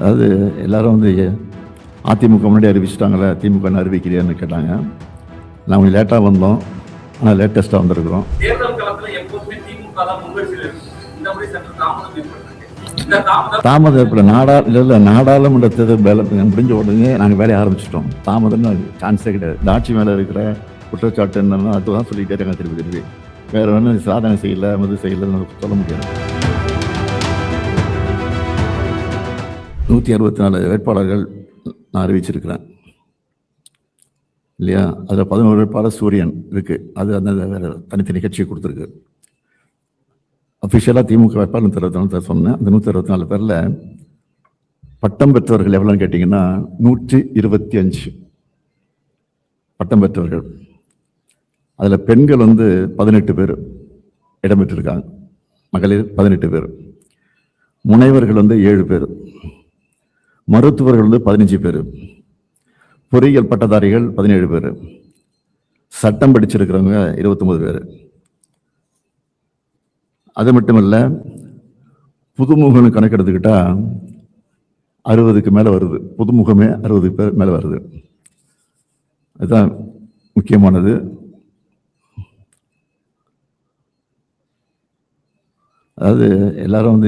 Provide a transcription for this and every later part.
அதாவது எல்லாரும் வந்து அதிமுக முன்னாடி அறிவிச்சிட்டாங்களே, திமுக அறிவிக்கிறியான்னு கேட்டாங்க. நான் கொஞ்சம் லேட்டாக வந்தோம், ஆனால் லேட்டஸ்ட்டாக வந்திருக்கிறோம். தேர்தல் களத்தில் எப்போதுமே திமுக தான் முன்வரிசையில் இருக்கும். இந்த முறை சற்று தாமதம் ஏற்பட்டிருக்கு. தாமதம் ஏற்பட நாடாளுமன்ற தேர்தல் முடிஞ்ச உடனே நாங்கள் வேலையை ஆரம்பிச்சிட்டோம். தாமதம்னு சான்ஸே கிடையாது. ஆட்சி மேலே இருக்கிற குற்றச்சாட்டு என்னன்னா அதுதான் சொல்லிக்கிட்டே இருக்காங்க திருப்பி. வேற ஒன்றும் சாதனை செய்யலை, மது செய்யலைன்னு சொல்ல முடியாது. 164 வேட்பாளர்கள் நான் அறிவிச்சிருக்கிறேன் இல்லையா? அதில் 11 வேட்பாளர் சூரியன் இருக்கு. அது அந்த வேற தனித்தனி கட்சியை கொடுத்துருக்கு. அஃபிஷியலாக திமுக வேட்பாளர் 164 சொன்னேன். அந்த 164 பேரில் பட்டம் பெற்றவர்கள் எவ்வளோன்னு கேட்டிங்கன்னா 125 பட்டம் பெற்றவர்கள். அதில் பெண்கள் 18 பேர் இடம்பெற்றிருக்காங்க. மகளிர் 18 பேர். முனைவர்கள் 7 பேர். மருத்துவர்கள் 15 பேர். பொறியியல் பட்டதாரிகள் 17 பேர். சட்டம் படிச்சிருக்கிறவங்க 29 பேர். அது மட்டுமல்ல, புதுமுகம்னு கணக்கெடுத்துக்கிட்டா 60க்கு மேலே வருது. புதுமுகமே 60 பேர் மேலே வருது. அதுதான் முக்கியமானது. அதாவது எல்லாரும்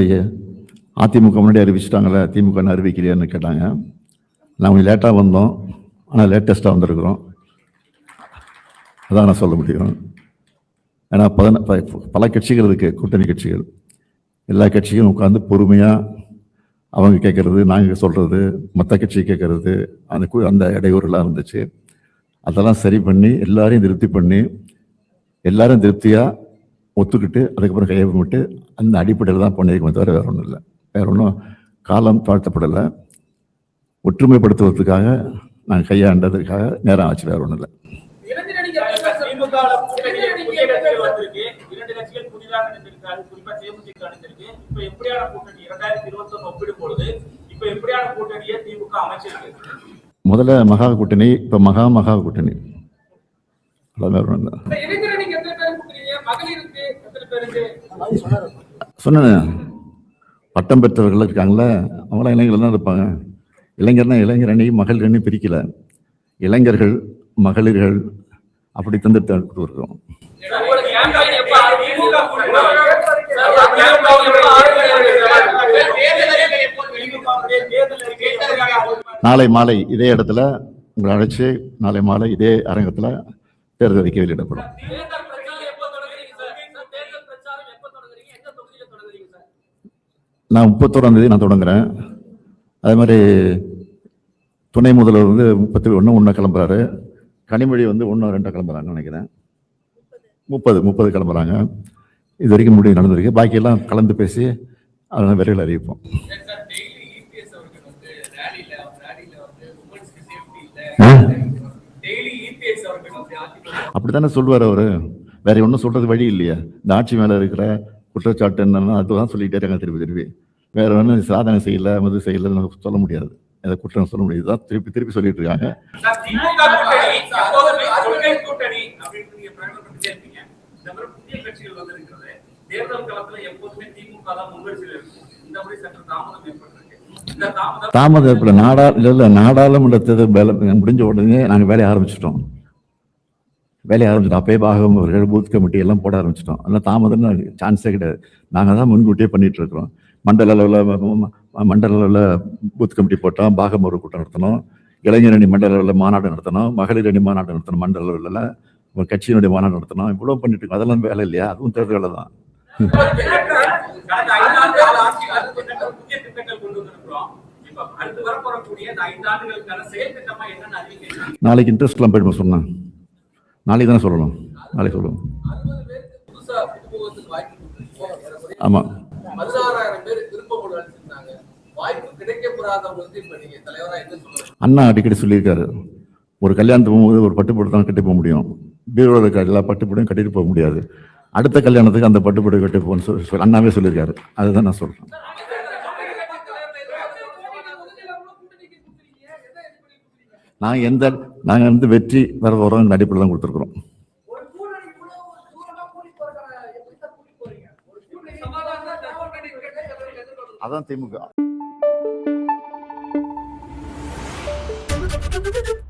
அதிமுக முன்னாடி அறிவிச்சிட்டாங்களே, திமுக அறிவிக்கிறியான்னு கேட்டாங்க. நான் கொஞ்சம் லேட்டாக வந்தோம், ஆனால் லேட்டஸ்ட்டாக வந்திருக்கிறோம். அதான் நான் சொல்ல முடியும். ஏன்னா பல கட்சிகள் இருக்கு, கூட்டணி கட்சிகள். எல்லா கட்சியும் உட்காந்து பொறுமையாக அவங்க கேட்கறது, நாங்கள் சொல்றது, மற்ற கட்சி கேட்கறது, அந்த இடையூறுலாம் இருந்துச்சு. அதெல்லாம் சரி பண்ணி எல்லாரையும் திருப்தி பண்ணி எல்லாரும் திருப்தியாக ஒத்துக்கிட்டு அதுக்கப்புறம் கையெழுத்து அந்த அடிப்படையில் தான் பண்ணியிருக்கோம். தவிர வேற ஒன்றும் இல்லை. வேற ஒன்றும் காலம் தாழ்த்தப்படலை. ஒற்றுமைப்படுத்துவதற்காக நான் கையாண்டதுக்காக நேரம் ஆச்சு. வேற ஒன்றும் இல்லை. முதல்ல மகா கூட்டணி, இப்ப மகா கூட்டணி. சொன்னேன், பட்டம் பெற்றவர்கள் இருக்காங்களே, அவங்களாம் இளைஞர்கள் தான் இருப்பாங்க. இளைஞர்னா இளைஞர் அணி, மகளிர் அணி பிரிக்கல. இளைஞர்கள், மகளிர்கள் அப்படி தந்துட்டு இருக்கிறோம். நாளை மாலை இதே இடத்துல உங்களை அழைச்சு, நாளை மாலை இதே அரங்கத்துல தேர்தல் அறிக்கை வெளியிடப்படும். நான் 31ஆம் தேதி நான் தொடங்குறேன். அதே மாதிரி துணை முதல்வர் 31 கிளம்புறாரு. கனிமொழி 1-2 கிளம்புறாங்கன்னு நினைக்கிறேன். 30 கிளம்புறாங்க. இது வரைக்கும் முடிவு நடந்திருக்கு. பாக்கியெல்லாம் கலந்து பேசி அதெல்லாம் விரைவில் அறிவிப்போம். அப்படித்தானே சொல்லுவார் அவரு. வேற ஒன்றும் சொல்றது வழி இல்லையா? இந்த ஆட்சி மேல இருக்கிற குற்றச்சாட்டு என்னன்னா அதுதான் சொல்லிட்டே இருக்காங்க திருப்பி. வேற ஒன்றும் சாதனை செய்யல, மது செய்யலன்னு சொல்ல முடியாது. அதை குற்றம் சொல்ல முடியாது. தான் திருப்பி சொல்லிட்டு இருக்காங்க. தாமதம் ஏற்பட நாடாளுமன்ற தேர்தல் முடிஞ்ச உடனே நாங்கள் வேலையை ஆரம்பிச்சிட்டோம். அப்பயே பாகம் அவர்கள் பூத் கமிட்டி எல்லாம் போட ஆரம்பிச்சிட்டோம். அதெல்லாம் தாமதம்னு சான்ஸே கிடையாது. நாங்கள் தான் முன்கூட்டியே பண்ணிட்டு இருக்கிறோம். மண்டல அளவில் பூத் கமிட்டி போட்டோம். பாகம் ஒரு கூட்டம் நடத்தணும். இளைஞர் அணி மண்டல அளவில் மாநாடு நடத்தணும். மகளிர் அணி மாநாடு நடத்தணும். மண்டல அளவில் ஒரு கட்சியினுடைய மாநாடு நடத்தணும். இவ்வளோ பண்ணிட்டு இருக்கோம். அதெல்லாம் வேலை இல்லையா? அதுவும் தேர்தல் வேலை தான். நாளைக்கு இன்ட்ரெஸ்ட்லாம் போயிடுமா சொன்னேன். நாளைக்கு தானே சொல்லணும். நாளைக்கு சொல்லுவோம். ஆமா, 16,000 பேர் விருப்பமனு அளிச்சிருந்தாங்க. வாய்ப்பு கிடைக்கப்படாதவங்களுக்கு இப்ப நீங்க தலைவரா என்ன சொல்றீங்க? அண்ணா அடிக்கடி சொல்லியிருக்காரு, ஒரு கல்யாணத்துக்கு போகும்போது ஒரு பட்டுப்புடவை தான் கட்டி போக முடியும். பீரோவில் இருக்க எல்லா பட்டுப்புடையும் கட்டிட்டு போக முடியாது. அடுத்த கல்யாணத்துக்கு அந்த பட்டுப்புடவை கட்டி போகணும்னு சொல்லி அண்ணாவே சொல்லியிருக்காரு. அதுதான் நான் சொல்றேன். நாங்கள் வெற்றி வர வரோம் அடிப்படையில் தான் கொடுத்துருக்குறோம். அதான் திமுக. Thank you.